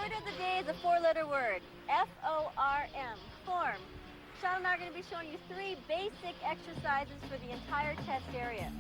word of the day is a four-letter word, F-O-R-M, form. Shannon and I are going to be showing you 3 basic exercises for the entire chest area.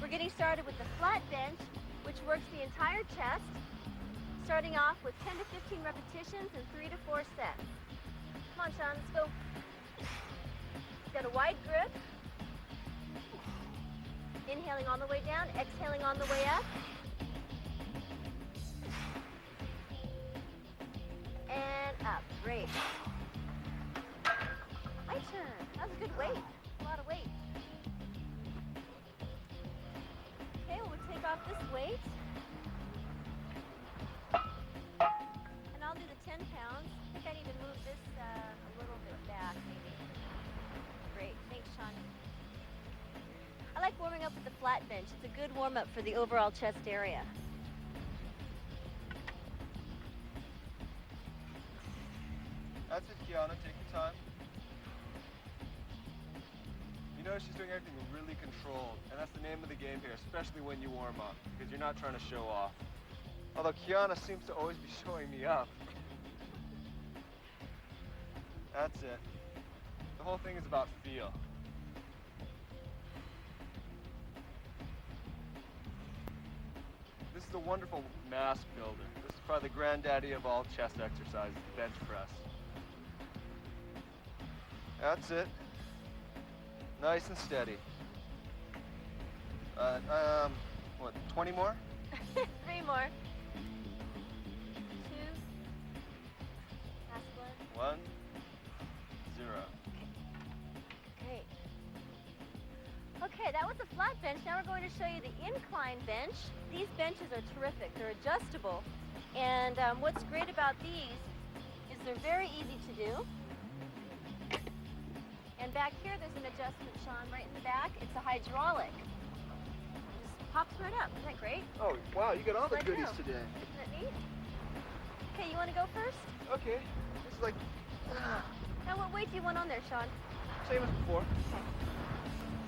We're getting started with the flat bench, which works the entire chest, starting off with 10 to 15 repetitions and 3 to 4 sets. Come on, Sean, let's go. Got a wide grip. Inhaling on the way down, exhaling on the way up. And up. Great. My turn. That was a good weight. A lot of weight. Okay, well, we'll take off this weight. And I'll do the 10 pounds. I think I need to move this a little bit back, maybe. Great. Thanks, Sean. I like warming up with the flat bench. It's a good warm-up for the overall chest area. That's it, Kiana. Take your time. You know she's doing everything really controlled, and that's the name of the game here, especially when you warm up, because you're not trying to show off. Although Kiana seems to always be showing me up. That's it. The whole thing is about feel. This is a wonderful mass builder. This is probably the granddaddy of all chest exercises, the bench press. That's it. Nice and steady. What, 20 more? 3 more. 2. Last one. 1, 0. Great. Okay, that was a flat bench. Now we're going to show you the incline bench. These benches are terrific. They're adjustable. And what's great about these is they're very easy to do. And back here, there's an adjustment, Sean, right in the back. It's a hydraulic. Just pops right up. Isn't that great? Oh, wow, you got all the Let goodies go. today. Isn't that neat? Okay, you want to go first? Okay. This is like, Now, what weight do you want on there, Sean? same as before.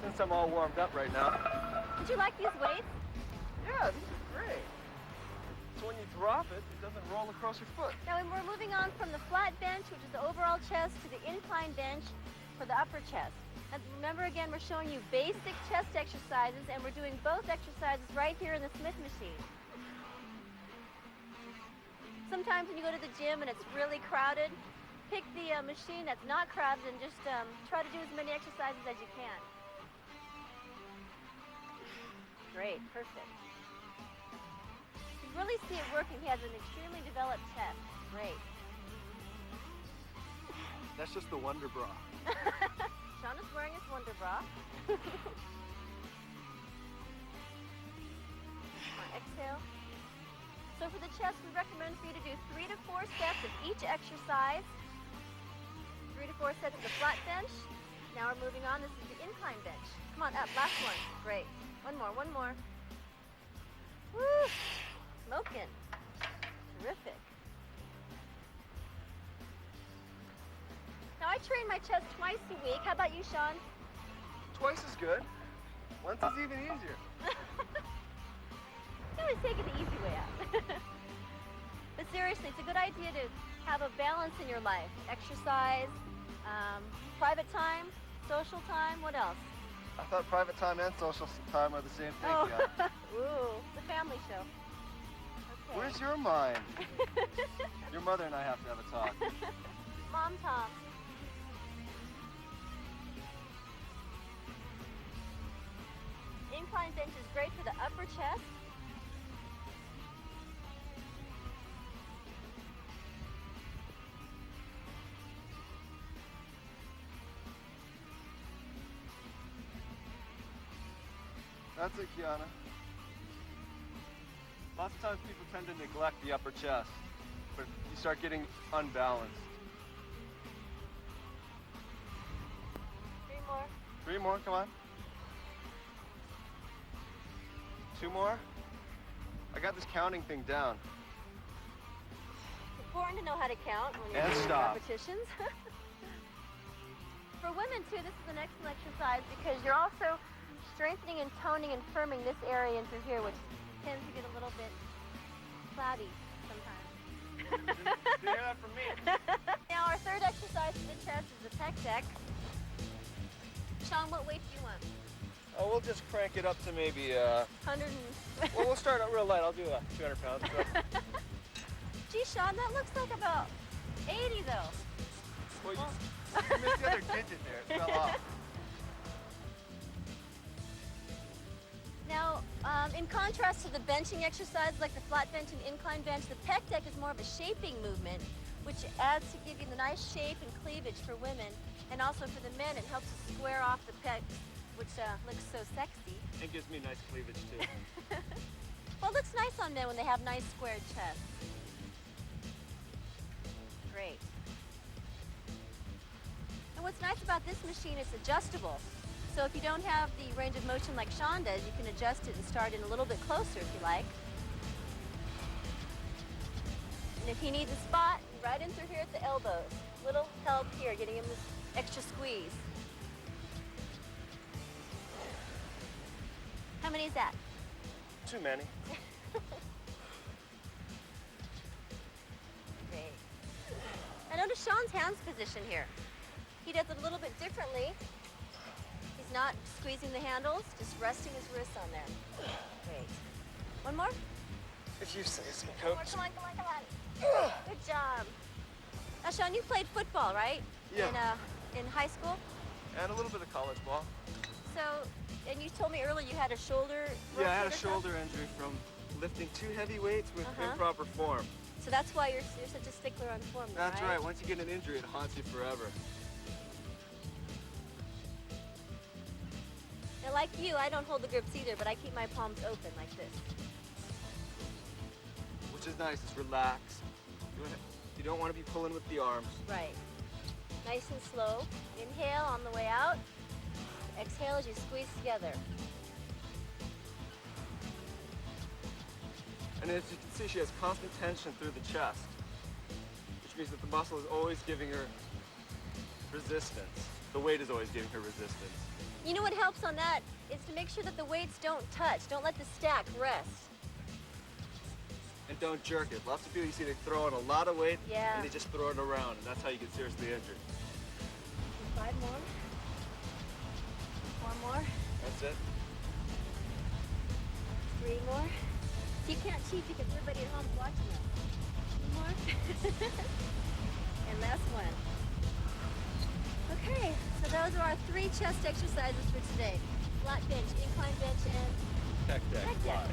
Since I'm all warmed up right now. Did you like these weights? Yeah, this is great. So when you drop it, it doesn't roll across your foot. Now, we're moving on from the flat bench, which is the overall chest, to the incline bench for the upper chest. And remember, again, we're showing you basic chest exercises, and we're doing both exercises right here in the Smith machine. Sometimes when you go to the gym and it's really crowded, pick the machine that's not crowded and just try to do as many exercises as you can. Great, perfect. You can really see it working. He has an extremely developed chest. Great. That's just the Wonder Bra. Sean is wearing his Wonder Bra. Exhale. So for the chest, we recommend for you to do 3 to 4 sets of each exercise. 3 to 4 sets of the flat bench. Now we're moving on. This is the incline bench. Come on, up. Last one. Great. One more. Woo! Smoking. Terrific. Now, I train my chest twice a week. How about you, Sean? Twice as good. Once is even easier. You always take it the easy way out. But seriously, it's a good idea to have a balance in your life. Exercise, private time, social time, what else? I thought private time and social time are the same thing, Oh, Kiana. ooh, it's a family show. Okay. Where's your mind? Your mother and I have to have a talk. Mom Tom. Incline bench is great for the upper chest. That's it, Kiana. Lots of times people tend to neglect the upper chest, but you start getting unbalanced. 3 more. 3 more, come on. 2 more. I got this counting thing down. It's important to know how to count when you're And doing stop. repetitions. For women, too, this is an excellent exercise because you're also strengthening and toning and firming this area and through here, which tends to get a little bit flabby sometimes. You hear that from me? Now our third exercise for the chest is the pec deck. Sean, what weight do you want? Oh, we'll just crank it up to maybe 100 and... well, we'll start out real light. I'll do 200 pounds. So. Gee, Sean, that looks like about 80 though. Well, you missed the other digit there. It fell off. Now, in contrast to the benching exercise like the flat bench and incline bench, the pec deck is more of a shaping movement, which adds to giving the nice shape and cleavage for women. And also for the men, it helps to square off the pecs, which looks so sexy. It gives me nice cleavage, too. Well, it looks nice on men when they have nice squared chests. Great. And what's nice about this machine, it's adjustable. So if you don't have the range of motion like Sean does, you can adjust it and start in a little bit closer if you like. And if he needs a spot, right in through here at the elbows. Little help here, getting him this extra squeeze. How many is that? Too many. Great. I notice Sean's hands position here. He does it a little bit differently. He's not squeezing the handles, just resting his wrists on there. Great. One more? If you say so, Come on, Coach. come on, come on, come on. Good job. Now, Sean, you played football, right? Yeah. In high school? And a little bit of college ball. So, and you told me earlier you had a shoulder... Yeah, I had a rotation or shoulder injury from lifting too heavy weights with Uh-huh. improper form. something? So that's why you're such a stickler on form, though, That's right. Once you get an injury, it haunts you forever. Now, like you, I don't hold the grips either, but I keep my palms open like this. Which is nice. It's relaxed. You don't want to be pulling with the arms. Right. Nice and slow. Inhale on the way out. Exhale as you squeeze together. And as you can see, she has constant tension through the chest, which means that the muscle is always giving her resistance. The weight is always giving her resistance. You know what helps on that is to make sure that the weights don't touch. Don't let the stack rest. And don't jerk it. Lots of people you see, they throw in a lot of weight Yeah. and they just throw it around, and that's how you get seriously injured. 5 more. 4 more. That's it. 3 more. You can't cheat because everybody at home is watching us. 2 more. And last one. Okay, so those are our 3 chest exercises for today. Flat bench, incline bench, and Tech deck. pec deck.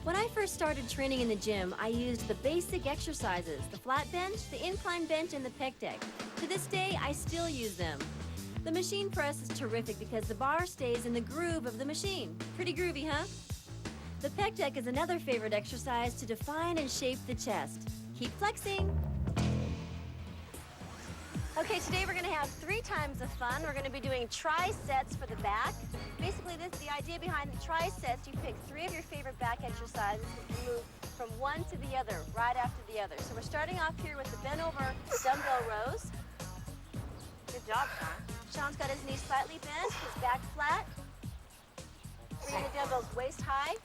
When I first started training in the gym, I used the basic exercises, the flat bench, the incline bench, and the pec deck. To this day, I still use them. The machine press is terrific because the bar stays in the groove of the machine. Pretty groovy, huh? The pec deck is another favorite exercise to define and shape the chest. Keep flexing. Okay, today we're gonna have 3 times of fun. We're gonna be doing tri-sets for the back. Basically, the idea behind the tri-sets, you pick 3 of your favorite back exercises and you move from one to the other, right after the other. So we're starting off here with the bent over dumbbell rows. Good job, Sean. Sean's got his knees slightly bent, his back flat. Bringing the dumbbells waist high.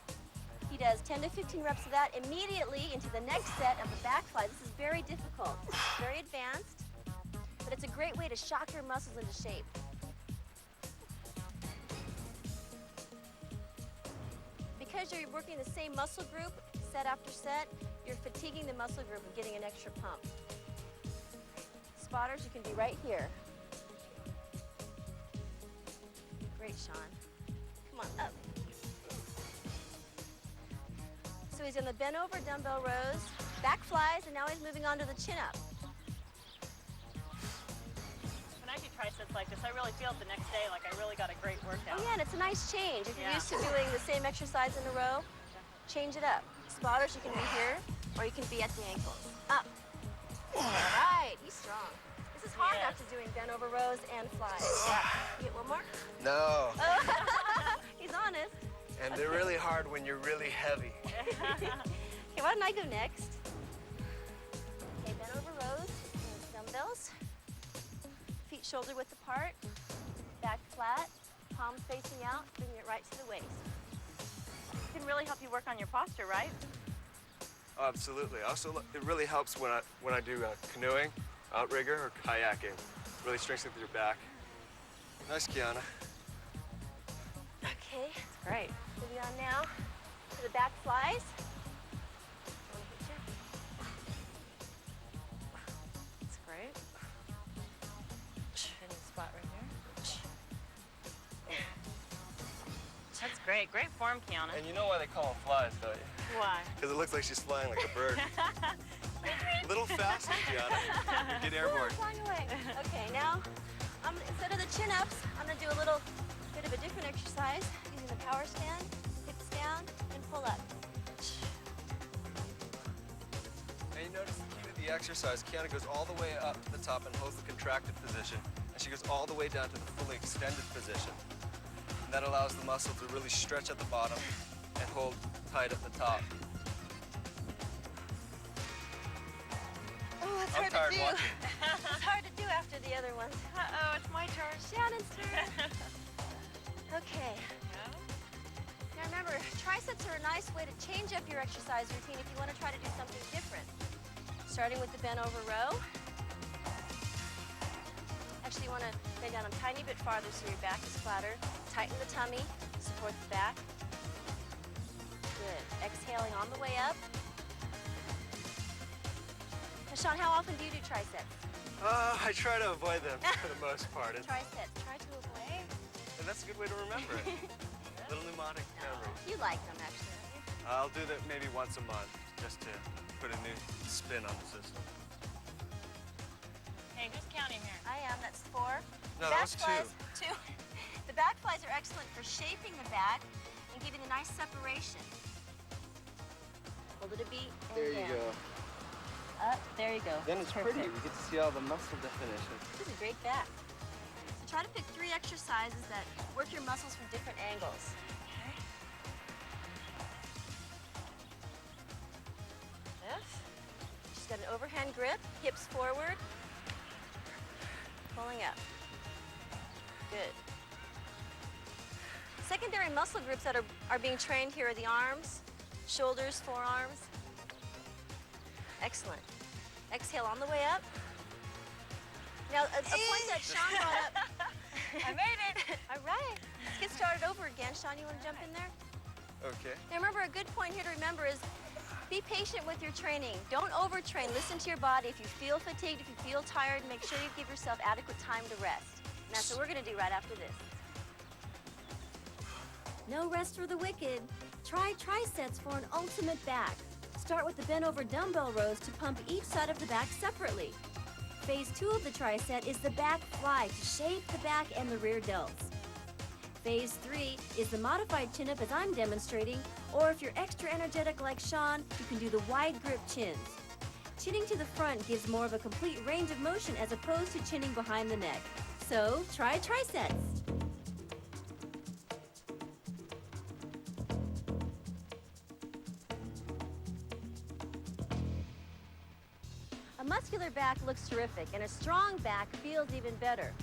He does 10 to 15 reps of that immediately into the next set of the back fly. This is very difficult, very advanced, but it's a great way to shock your muscles into shape. Because you're working the same muscle group, set after set, you're fatiguing the muscle group and getting an extra pump. Spotters, you can be right here. Great, Sean. Come on, up. So he's in the bent over dumbbell rows, back flies, and now he's moving on to the chin up. When I do triceps like this, I really feel it the next day like I really got a great workout. Oh yeah, and it's a nice change. If you're Yeah. used to doing the same exercise in a row, change it up. Spotters, you can be here, or you can be at the ankles. Up. All right, he's strong. This is hard Yes. after doing bent over rows and flies. You get one more? No. Oh, he's honest. And they're really hard when you're really heavy. Okay, why don't I go next? Okay, bent over rows, and dumbbells. Feet shoulder width apart, back flat, palms facing out, bringing it right to the waist. It can really help you work on your posture, right? Oh, absolutely. Also, it really helps when I do canoeing, outrigger, or kayaking. Really strengthens your back. Nice, Kiana. Okay, Great. moving on now to the back flies. That's great. Any spot right here. That's great. Great form, Kiana. And you know why they call them flies, don't you? Why? Because it looks like she's flying like a bird. A little fast, Kiana. Get airborne. Flying away. Okay, now instead of the chin-ups, I'm going to do a little bit of a different exercise using the power stand, hips down, and pull up. And you notice the key to the exercise, Kiana goes all the way up the top and holds the contracted position, and she goes all the way down to the fully extended position. And that allows the muscle to really stretch at the bottom and hold tight at the top. Oh, it's I'm hard tired to do. watching. It's hard to do after the other ones. Uh-oh, it's my turn. Shannon's turn. Okay. Now remember, triceps are a nice way to change up your exercise routine if you want to try to do something different. Starting with the bent over row. Actually, you want to bend down a tiny bit farther so your back is flatter. Tighten the tummy, support the back. Good. Exhaling on the way up. Now, Sean, how often do you do triceps? I try to avoid them for the most part. Triceps. Try to avoid. And that's a good way to remember it. Little mnemonic memory. You like them, actually, don't you? I'll do that maybe once a month, just to put a new spin on the system. Hey, who's counting here? I am. That's 4. No, that was 2. Two. The back flies are excellent for shaping the back and giving a nice separation. Hold it a beat. And There you down. go. Up. There you go. Then it's Perfect. pretty. We get to see all the muscle definition. This is a great back. So try to pick 3 exercises that work your muscles from different angles. Okay. This? She's got an overhand grip, hips forward, pulling up. Good. Secondary muscle groups that are being trained here are the arms, shoulders, forearms. Excellent. Exhale on the way up. Now, a point that Sean brought up. I made it. All right. Let's get started over again. Sean, you want to jump in there? Okay. Now, remember, a good point here to remember is be patient with your training. Don't overtrain. Listen to your body. If you feel fatigued, if you feel tired, make sure you give yourself adequate time to rest. And that's what we're going to do right after this. No rest for the wicked. Try trisets for an ultimate back. Start with the bent over dumbbell rows to pump each side of the back separately. Phase 2 of the tricep is the back fly to shape the back and the rear delts. Phase 3 is the modified chin-up as I'm demonstrating, or if you're extra energetic like Sean, you can do the wide grip chins. Chinning to the front gives more of a complete range of motion as opposed to chinning behind the neck. So, try triceps. A muscular back looks terrific, and a strong back feels even better.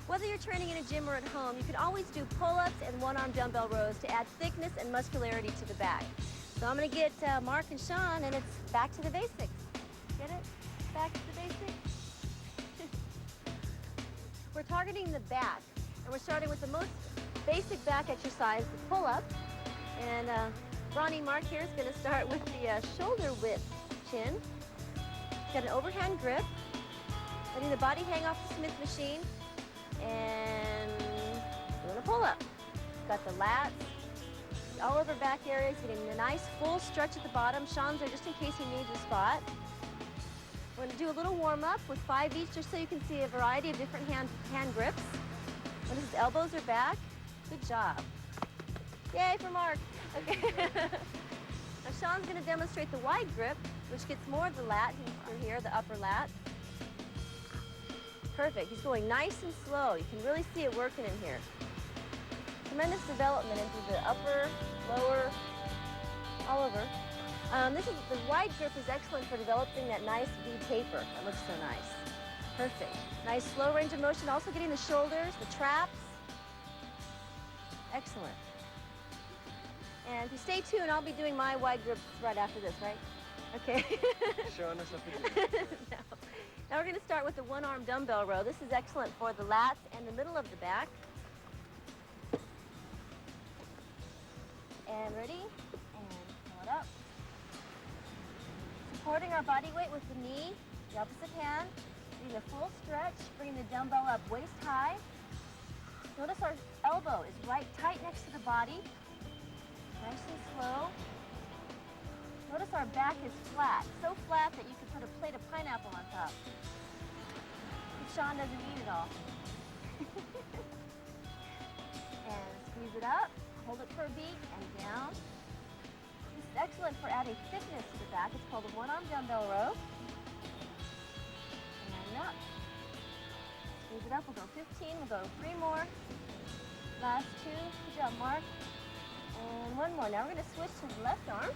Whether you're training in a gym or at home, you can always do pull-ups and one-arm dumbbell rows to add thickness and muscularity to the back. So I'm going to get Mark and Sean, and it's back to the basics. Get it? Back to the basics. We're targeting the back, and we're starting with the most basic back exercise, the pull-up. And Ronnie Mark here is going to start with the shoulder width chin. Got an overhand grip, letting the body hang off the Smith machine, and doing a pull-up. Got the lats, all over back areas, getting a nice full stretch at the bottom. Sean's there just in case he needs a spot. We're going to do a little warm-up with 5 each, just so you can see a variety of different hand grips. Notice his elbows are back. Good job. Yay for Mark. Okay. Now Sean's going to demonstrate the wide grip, which gets more of the lat here, the upper lat. Perfect. He's going nice and slow. You can really see it working in here. Tremendous development into the upper, lower, all over. The wide grip is excellent for developing that nice V taper. That looks so nice. Perfect. Nice slow range of motion. Also getting the shoulders, the traps. Excellent. And if you stay tuned, I'll be doing my wide grip right after this, right? Okay. Showing us up again. No. Now we're going to start with the one-arm dumbbell row. This is excellent for the lats and the middle of the back. And ready? And pull it up. Supporting our body weight with the knee, the opposite hand. Doing a full stretch, bringing the dumbbell up waist high. Notice our elbow is right tight next to the body. Nice and slow. Notice our back is flat, so flat that you can put a plate of pineapple on top. But Sean doesn't eat it all. And squeeze it up, hold it for a beat, and down. This is excellent for adding thickness to the back. It's called a one-arm dumbbell row. And up. Squeeze it up, we'll go 15, we'll go 3 more. Last 2, good job, Mark. And 1 more. Now we're going to switch to the left arm.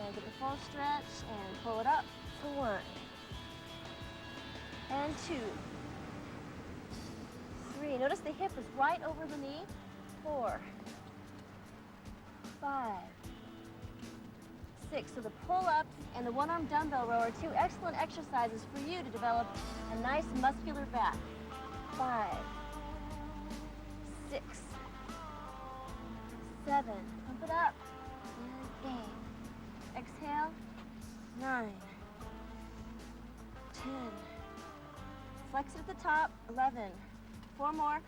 And get the full stretch and pull it up for 1. And 2. 3. Notice the hip is right over the knee. 4. 5. 6. So the pull-ups and the one-arm dumbbell row are 2 excellent exercises for you to develop a nice muscular back. 5. 6. 7. Pump it up. And 8. Exhale. 9. 10. Flex it at the top. 11. 4 more.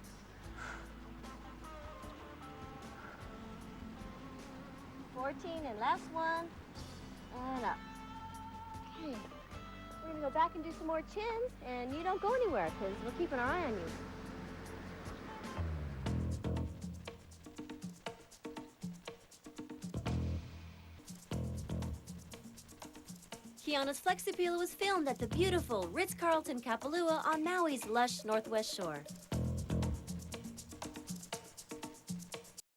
14, and last one. And up. Okay. We're gonna go back and do some more chins, and you don't go anywhere because we're keeping our eye on you. Kiana's Flexappeal was filmed at the beautiful Ritz-Carlton Kapalua on Maui's lush northwest shore.